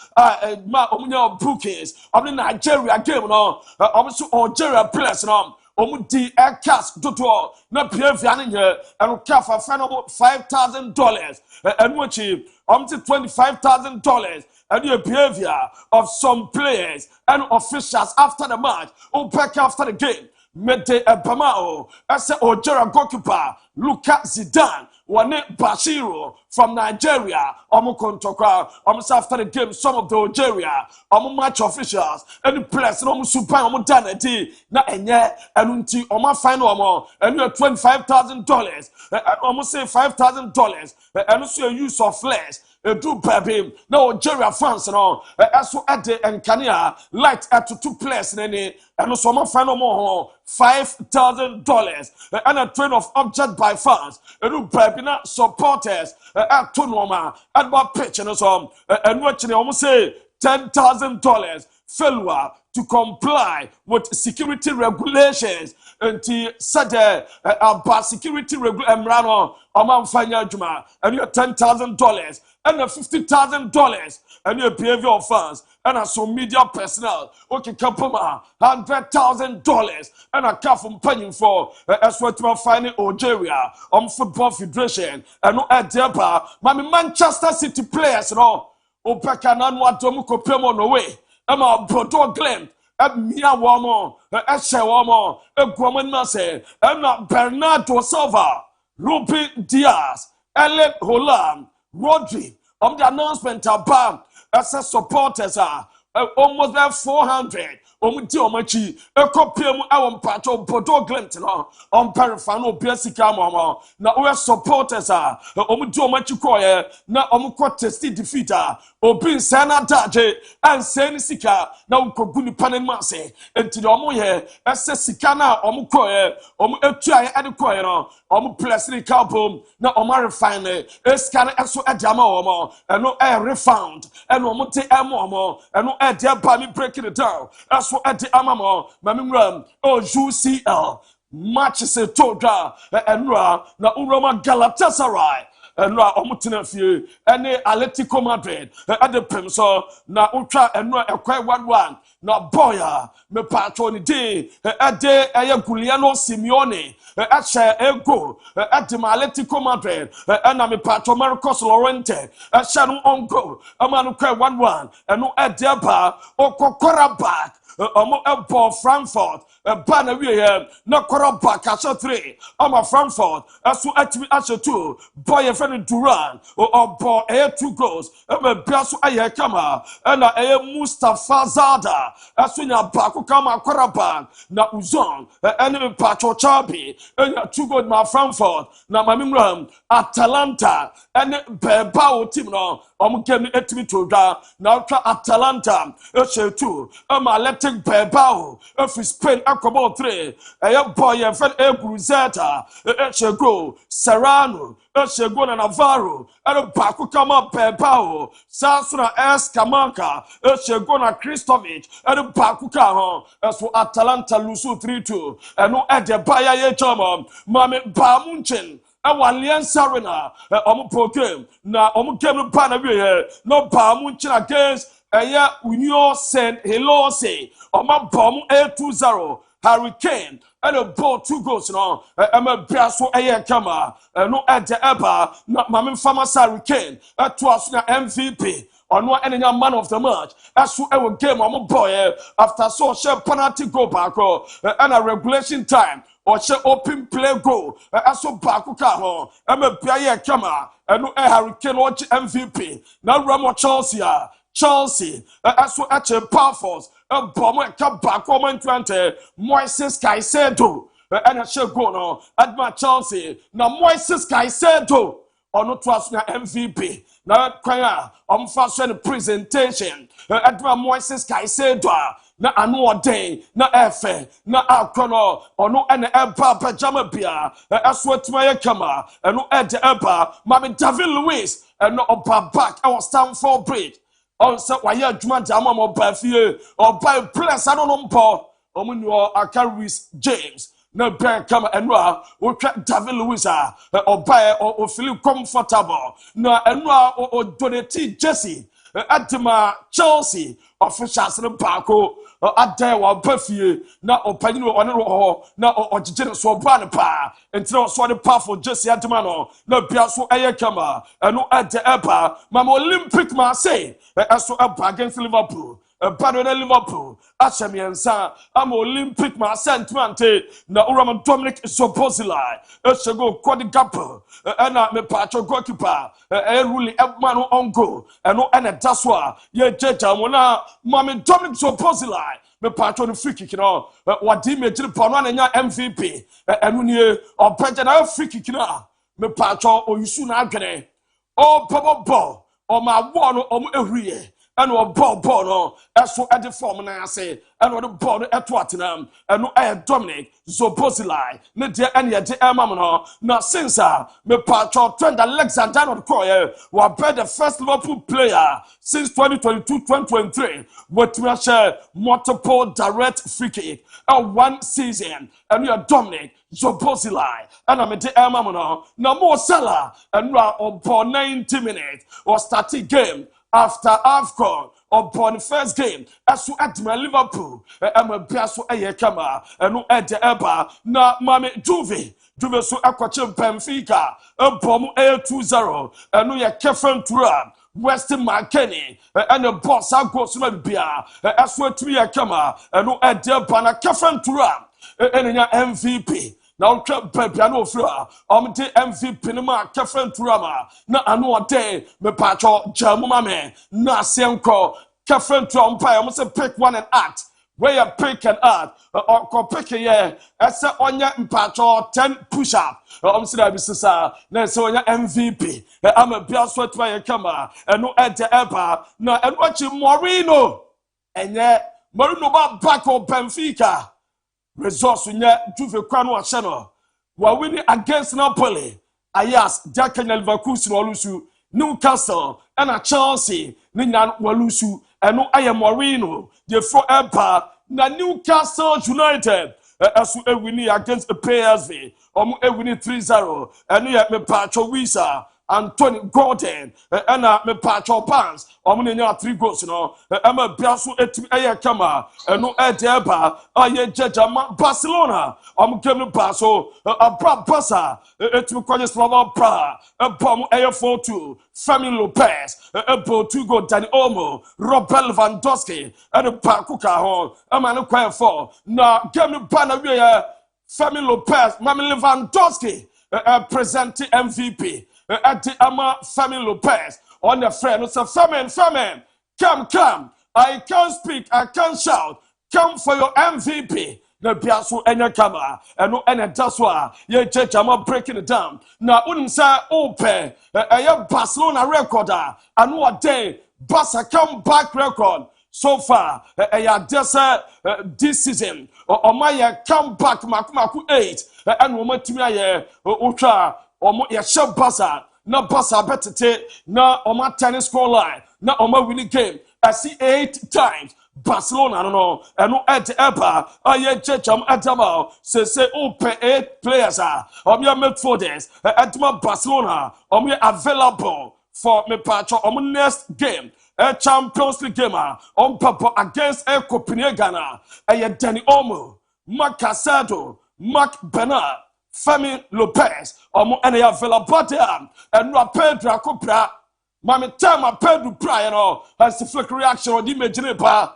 ma omunya bookings of the Nigeria game no almost Algeria place no Omudi aircast toto na behavior nye and kafa final $5,000 and which $25,000 and your behavior of some players and officials after the match or back after the game Mede Bamao as Algeria goalkeeper Luka Zidane Wane Bashiro from Nigeria Omukontokwa almost after the game some of the Algeria match officials and the players no super daneti na enye enunti final and you $25,000 and almost say $5,000 and so use of flares do baby no Algeria fans no so at the and Kenya light at 2 players and so final more $5,000 and a train of object by fans and baby not supporters at Tonoma and what pitch and so and watching almost say $10,000 failure to comply with security regulations. And said about security regulation, MON-FRI Juma, and you're $10,000 and $50,000 and your behavior offense and some media personnel. Okay, Kapuma, $100,000 and a car from paying for as what we're finding Algeria Football Federation and no Adeba, Manchester City players, no, Opeka Nanwa Domuko Pemo no way. Emma Bordeaux Glen. Mia Wamo, Eshe Wamo, Guaman Mase, Emma Bernardo Silva, Ruby Diaz, Ellen Holland, Rodri. The announcement about as supporters are almost there 400. Omuchi, a copy of our patro, Bordeaux Glint, on Parafano, Biasica Mama. Now we are supporters are Omuchi, now Omuquatesti defeater, Obin Sana Daje, and Sani Sika, now Koguni Panamase, and Tidomoye, as Sikana, Omukoye, Omuchi Adequoyano, Omuplastic Carbom, now Omar Fine, Escan Aso Adama, and no air refound, and Omote Amomo, and no air dear Bami breaking it down. So at the Amamo, Mamim UCL matches a toga and Ra na Uroma Galatasaray and Ra Omutinafew and Atletico Madrid at the Pimso na Ultra and Ra a quite 1-1 na Boya me patroni day at de Guglielmo Simeone at share ego at the Atletico Madrid and I'm a patron Marcos Lorente at Shannon Ongo a man who 1-1 and no at Deba or Kokora back. Ball Frankfurt, a banner we here, no Koraba, Castle 3, a Frankfurt, as to actually Asher 2, boy a friend Duran, or ball air 2 goals, a Biasu Ayakama, and a Mustafa Zada, as soon as Baku Kama Koraban, na Uzon, and Pacho Chabi, and a 2 goal ma Frankfurt, na Mamimram, Atalanta, and Bebao Timno, Game Etimitura, now Atalanta, Asher 2, Left Bebao, if we spend Acobo 3, a boy and friend Bruzetta, Echego, Serrano, Echego and Navarro, and a Bakukama Bebao, Sansuna Escamanca, Echego and Kristovic, and a Bakuka, as for Atalanta Lusu 3-2, and no at the Baya Chama, Mame Bamunchen. Walian Sarena, Omupokem, na Omukemu Panabi, no Bamunchin against. Union send hello say Oma bomb 8-2-0 Hurricane and a ball 2 goals no a Biaso Kama no at the Eba not Mammy Farmers Hurricane at was MVP or no any man of the match as to our game on my boy after social penalty go back and a regulation time or she open play go as so Bakuka I'm a Bia Kama and no Hurricane watch MVP now Ramo Chelsea, as well as a powerful, a bomber come back on 20, Moises Caicedo, and a shall go no, at my Chelsea, now Moises Caicedo, or not trust na MVP, now choir, fashion presentation, at my Moises Caicedo. Na anu day, na efe, na alcohol, or no any eba pajama beer, aswet my kama, and no ed eba, Mammy David Lewis, and no opa back our Stamford Bridge. Also, why you demand Jama or Buffy or by place? I don't know, Paul. Omuno Akaris James. No bear come and ra or track David Louisa or buy or feel comfortable. No, and ra or Donati Jesse. Adima Chelsea officials in the Paco. Adair or Buffy, now or Panino or now or General Swabanapa, and throw so the powerful Jesse Adamano, no Piasso Ayakama, and no at the Epa, Mam Olympic Marseille, as to up against Liverpool. A battle in Liverpool, Ashami and Sa, I'm Olympic Marseille, now Urama Dominic Soposili, a Shago Quadicapel, and I'm a patro goalkeeper, a really Ebmano Ongo, and no Anna Taswa, ye Jetta, Mona, Mammy Dominic Soposili, me patron free kick, you know, what did me to the Ponan and your MVP, and when you or Pajana free kick, me patron or you soon agony, oh, Papa Ball, or my one or every year. and or ball no as so at the form and I say and or the ball at Tottenham and no air Dominic Zobozilai ne dear any de Emma now since me patro Trent Alexander on Croy were the first Liverpool player since 2022-2023 with me share multiple direct free kick and 1 season and we are Dominic Zobozilai and I'm a Emma now more Salah and we are on 90 minutes or starting game after AFCON upon the first game as you at my Liverpool I'm a piasso a kama and no at the eba na mame Juve so akwache Benfica bomb 2-0 and no ya Kefren Turam Weston McKennie and the boss I go so bia as what we kama and no at the eba na Kefren Turam and MVP now baby I know floor the MVP no ma Kefren Turama na ano day me patcho jamu mame na senko Kefren Turampa I say pick one and act where you pick and act or pick yeah as onya mpatcho 10 push up say that bisisa na say onya MVP I'm a bia sweat by kama and no at the eba na and watch Morino and Morino back on Benfica results in Juve Kwano Channel. While winning against Napoli, Ayas, Dakanya Leverkusen Walusu, Newcastle, and a Chelsea, Ninan Walusu, and no Aya Morino, the 4 Empire, na Newcastle United, as we win against the PSV, or we win 3-0, and you have me Pacho Wisa. Anthony Gordon and me Pacho Pants or me 3 goals no am a biaso etimi aye kama no edeba aye jeja Barcelona game paso abra basa etimi kwanye Slava Praha bom aye 4-2 Femi Lopez ebo 2 goal Dani Olmo Robert Lewandowski and Pakuka ho am an kwanye 4 na game ba na we Femi Lopez Mami Lewandowski presenting MVP at the Ama Femi Lopez on the friend. So Femi, come. I can't speak, I can't shout. Come for your MVP. The Piasso and your camera, and no any that's why you judge I'm breaking it down. Now wouldn't say open a Barcelona recorder and what day Barca come back record. So far, this season, or my comeback, Maku 8, and woman to me, Ultra. Omo ya Basa na Basa betete na oma tennis score line na oma winning game I see 8 times Barcelona no and no at eba aye checham atama say open 8 players your midfielders at Barcelona available for me patcho next game a Champions League game on papa against a Copenhagen Dani Olmo Marc Casado Marc Bernard Femi Lopez, and they have Vela and no Pedro Copra. Mammy Tama Pedro Priano has the flick reaction on the Imaginepa.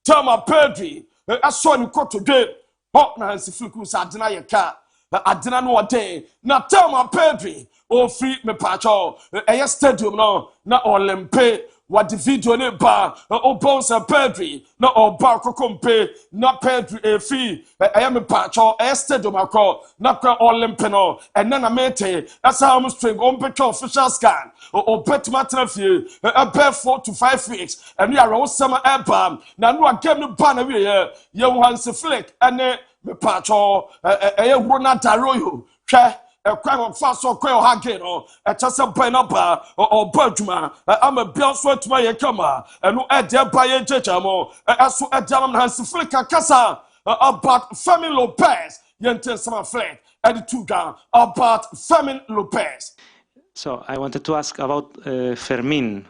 Tama Pedri, I saw you cut today. Hot now has the flickus at deny car. I didn't know a day. Now Tama Pedri, oh, free me patcho, a stadium no, not Olympe. What the video ne ba o bonsa Pedri na o ba kokompe na Pedri e fi I am a patcho stadium akọ na kwa Olympino and na mete as how string on picture official scan o bet matter fie about 4 to 5 weeks and we are all summer empire na no game no ba na we ye Hans Flick and me patcho Ronald Arroyo hwe a crime of fast or quail hacking or a chassa pineapple or Bergman. I'm a bill sweat to my camera and no add their by a judgamo as to a gentleman has to flick a casa about Femi Lopez. Yente some flag at the 2 gun about Femi Lopez. So I wanted to ask about Fermin.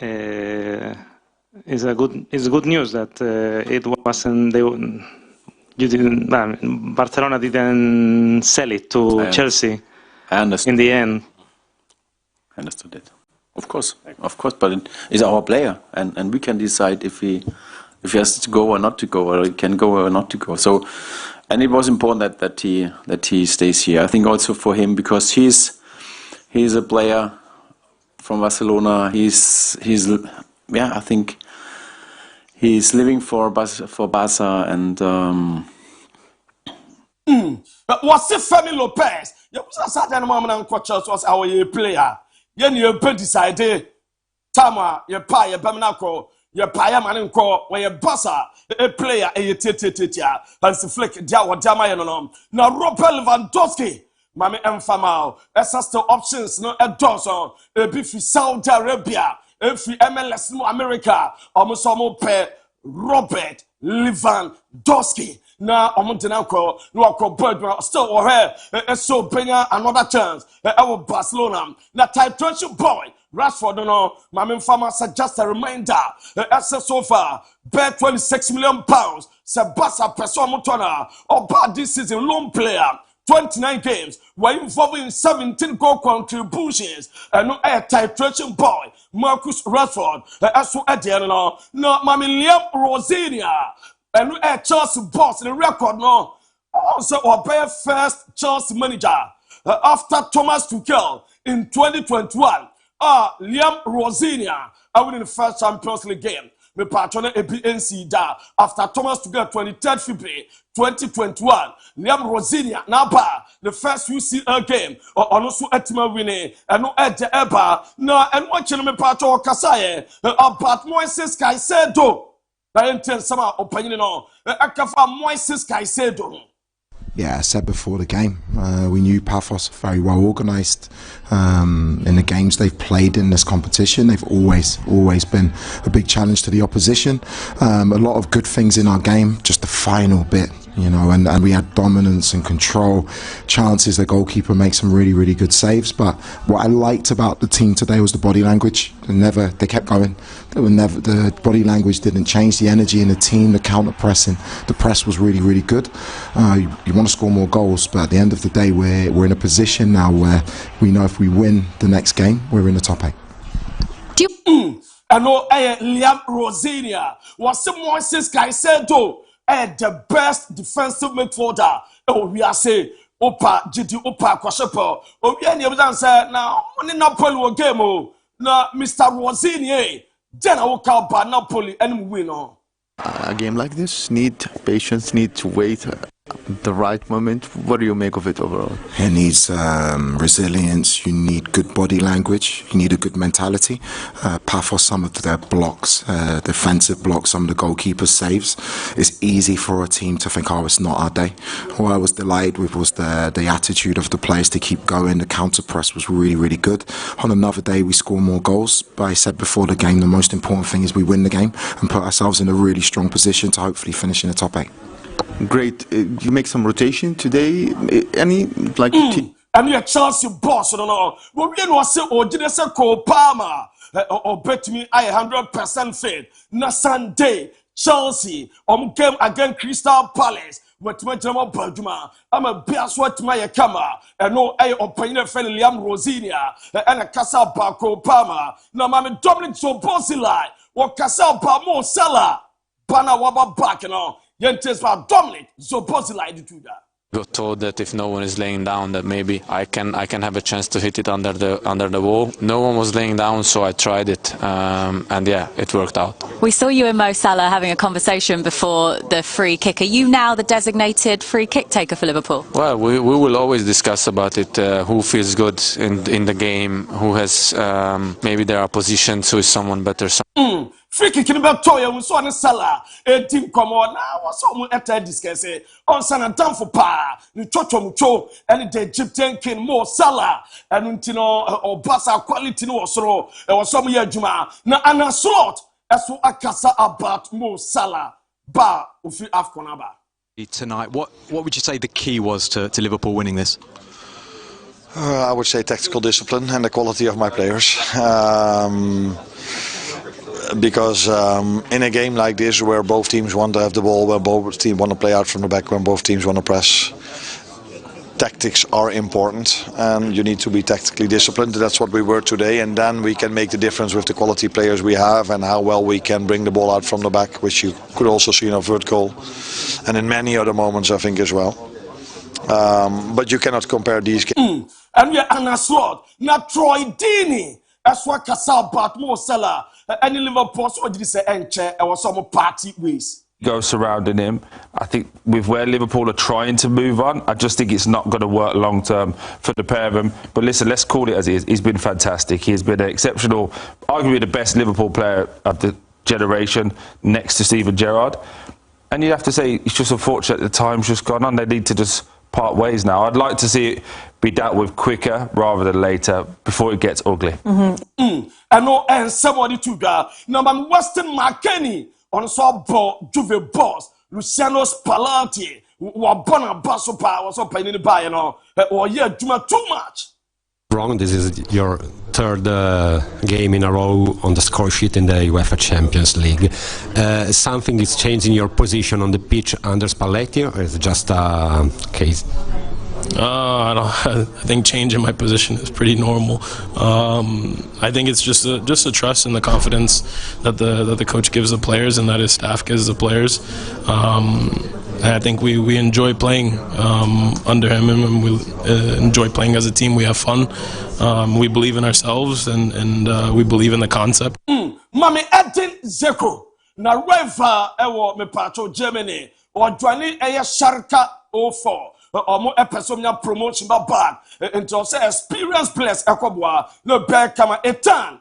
It's good news that it wasn't Barcelona didn't sell it to Chelsea. I understood. In the end, I understood it. Of course, but it's our player, and we can decide if he has to go or not to go, or he can go or not to go. So, and it was important that he stays here. I think also for him because he's a player from Barcelona. I think. He's living for Barca and what's the Femi Lopez? You was a certain moment and coaches was our player. You decide Tama, your pa, your Beminako, ye paya man nko when ye bossa a player a tete Hansi Flick dia wadama no na Robert Lewandowski mame emfama esa still options no edonso e bi fi Saudi Arabia e fi MLS no America omo pe Robert Lewandowski na omontenanko no akọ Birdman still or here so benya another chance e Barcelona na titration boy Rashford no mame fama suggest a reminder so far bet 26 million pounds Sebasa person motona oba this season loan player 29 games were involved in 17 goal contributions and no air titration boy Marcus Rashford so at the end no mame Liam Rosinia and no air Chelsea boss the record no also obey first Chelsea manager after Thomas Tuchel in 2021 Liam Rosinia I win in the first Champions League game me patrona ABNC da after Thomas Tuchel 23rd February 2021 Liam Rosinia now the first UCL game on also etima winning and no edge ever no and watching me patro kasaye about Moises Caicedo na enten sama opinion no akafa Moises Caicedo. Yeah, I said before the game, we knew Paphos very well organised in the games they've played in this competition. They've always been a big challenge to the opposition. A lot of good things in our game, just the final bit, you know, and we had dominance and control, chances. The goalkeeper makes some really good saves. But what I liked about the team today was the body language. They kept going. The body language didn't change. The energy in the team, the counter pressing, the press was really good. You want to score more goals, but at the end of the day, we're in a position now where we know if we win the next game, we're in the top 8. I know Liam Rosinia was Moises Caicedo the best defensive midfielder. We are say Opa GD Opa Kwashepo. We are never say now only Napoli game na Mr. Rosinia. Then I will call by Napoli and win on. A game like this need patience, need to wait the right moment. What do you make of it overall? It needs resilience. You need good body language. You need a good mentality. Paphos, some of their blocks, defensive blocks, some of the goalkeeper saves. It's easy for a team to think, oh, it's not our day. What I was delighted with was the attitude of the players to keep going. The counter press was really good. On another day, we score more goals. But I said before the game, the most important thing is we win the game and put ourselves in a really strong position to hopefully finish in the top 8. Great. You make some rotation today. Any like? And your Chelsea boss, no. We no say o jide say Cole Palmer. Or bet me I 100% faith. Na Sunday Chelsea game against Crystal Palace. What my drama Baduma. I'm a bias what my camera. And no opinion friend Liam Rosinia and a Casa Cole Palmer. No mama Dominic Szoboszlai. Or Casa Mo Salah. Bana waba back Dominic Szoboszlai do that. Got told that if no one is laying down, that maybe I can have a chance to hit it under the wall. No one was laying down, so I tried it, and yeah, it worked out. We saw you and Mo Salah having a conversation before the free kick. Are you now the designated free kick taker for Liverpool? Well, we will always discuss about it. Who feels good in the game? Who has maybe there are positions who is someone better. Free kick in about toy and so on Salah. A team come on now. What's someone at a discuss on San down for pa. The Chocho Mucho and the Egyptian king Mo Salah and or Basa quality no so. There was some year Juma. Now and a slot as to Akasa about Mo Salah. Ba ufi Afkonaba. Tonight, what would you say the key was to Liverpool winning this? I would say tactical discipline and the quality of my players. Because in a game like this where both teams want to have the ball, where both teams want to play out from the back, when both teams want to press, tactics are important and you need to be tactically disciplined. That's what we were today, and then we can make the difference with the quality players we have and how well we can bring the ball out from the back, which you could also see in our third goal and in many other moments I think as well. But you cannot compare these games. And we are on a slot. Now Troy Deeney, that's what Casal about Mo Salah. Any Liverpool so did say enche and was some party ways. Go surrounding him. I think with where Liverpool are trying to move on, I just think it's not going to work long term for the pair of them. But listen, let's call it as it is. He's been fantastic. He's been an exceptional, arguably the best Liverpool player of the generation next to Steven Gerrard. And you have to say it's just unfortunate the time's just gone on. They need to just part ways now. I'd like to see it be dealt with quicker rather than later before it gets ugly. I know, and somebody to go. Number Weston McKennie on so ball Juve boss Luciano Spalletti wabona basso power so penny the buy or yeah too much. Wrong. This is your third game in a row on the score sheet in the UEFA Champions League. Something is changing your position on the pitch under Spalletti, or is it just a case? I think changing my position is pretty normal. I think it's just a trust and the confidence that the coach gives the players and that his staff gives the players. And I think we enjoy playing under him, and we enjoy playing as a team. We have fun. We believe in ourselves, and we believe in the concept. Mami Edin Zeko na Reva ewo me pato Germany or Dwani Eya Sharka 04. Omo episomia promotion ba bad into say experience players ekobwa no be kama etan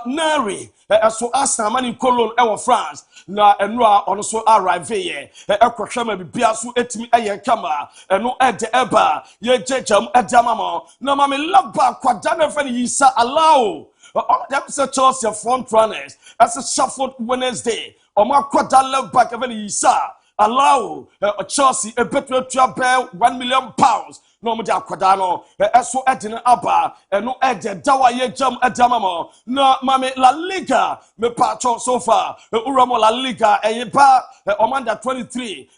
Nari so Arsenal man in Cologne ewo France na enra ono so arrive here ekwhwema bibia so etimi eye kama eno ede eba ye jejam edamama na ma me laba kwada na fa ni Yisa allow all them say Chelsea front runners as a shuffled Wednesday omo kwada left back even Yisa allow Chelsea a better to £1 million. No me akwada no eso edine aba eno ede dawa ye jam edamama na mame La Liga me patcho so far uramo La Liga ba Omanda 23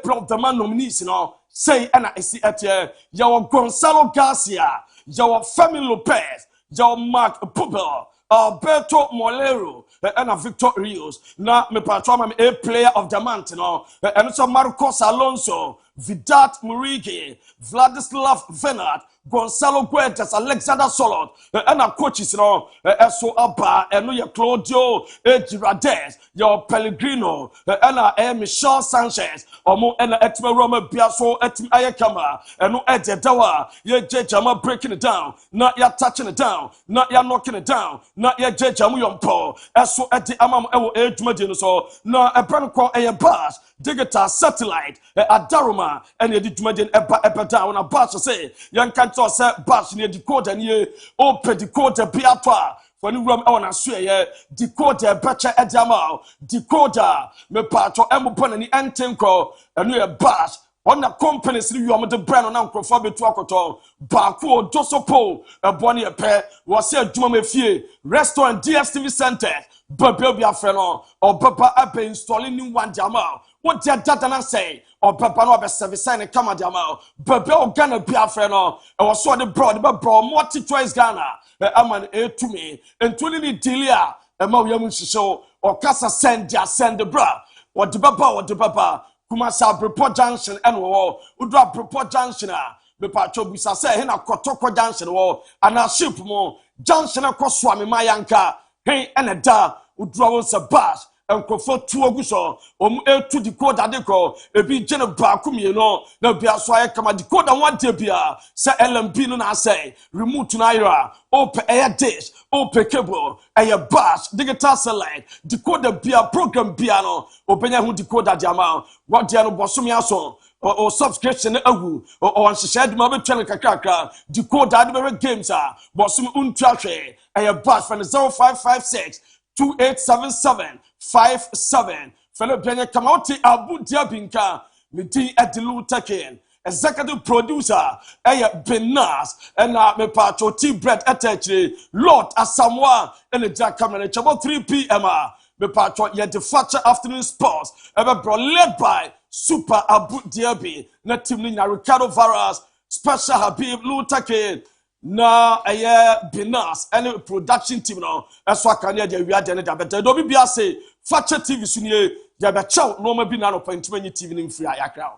plot the man nominees no say na esi etie yawo Gonzalo Garcia yawo Femi Lopez yawo Mark Pubel Alberto Molero and Victor Rios na me patcho mame a player of the month no and so Marcos Alonso Vidat Murigi, Vladislav Venat, Gonzalo Guedes, Alexander Solot, and our coaches, Eso Abba, and your Claudio Girardes, your Pellegrino, and Michel Sanchez, or more and Etma Roma Biaso, Etim Ayakama, and no Ed Dawa, ye Jama breaking it down, not yet touching it down, not yet knocking it down, not yet Jamu Paul, Eso at the Amam Ewo Edmadino, so no a brand called a bus. Digital satellite at Daruma and the Dumadin Eba down a bus say young cantor set bus near decoder near open decoder Piatra for new room on a swear decoder better at Jamal decoder me patro Embopon and the Antenco and we a bus on the companies you are the brand on Uncle Fabi Tuakoto Baku Josopo a bonnie a pair was here Jumame restaurant DSTV Center but baby a fellow or Papa Ape installing new one Jamal. What did that say? Or Papa no be service sign and come at Jamal. Baby or Ghana be a friend or was so the broad but bro multi twice Ghana. I'm an to me and 20 Delia and Mawiamu show or Casa send the bra or the Papa Kumasa Report Junction and war would drop Report Junction. The patro bisa say hina Kotoko Junction war and our ship more Junction across Swami Mayanka. Hey, and a da would draw us a bus and prefer 2 Augusto or to the code adeco, a big general Bakum, you know, no be as why I come at the code and 1 debia, Sir Ellen Binon, I say, remove to Naira, open air dish, open cable, a bus, digital satellite, decoder beer program piano, open your decoder Jamal, what Diano Bosumiason. Or subscription ABOU or shared mobile channel kakaka decoder the games are Bosum untrache a bus from 0556 2877 57 fellow Benya Kamauti Abu Diabinka Midi Edilu Takin executive producer Benas and me patro T bread attached Lord Asamoah and the Jack Cameron about 3 p.m. Me patro yet the Fatcher afternoon sports ever brought led by Super Abu Diaby, na team ni na Ricardo Varas, Special Habib Lutake, na Benas, and production team no. That's why can you we are the better. Don't be say Fatcher TV sunye, ya be chow no me bi na no point 20 TV in free ayakra.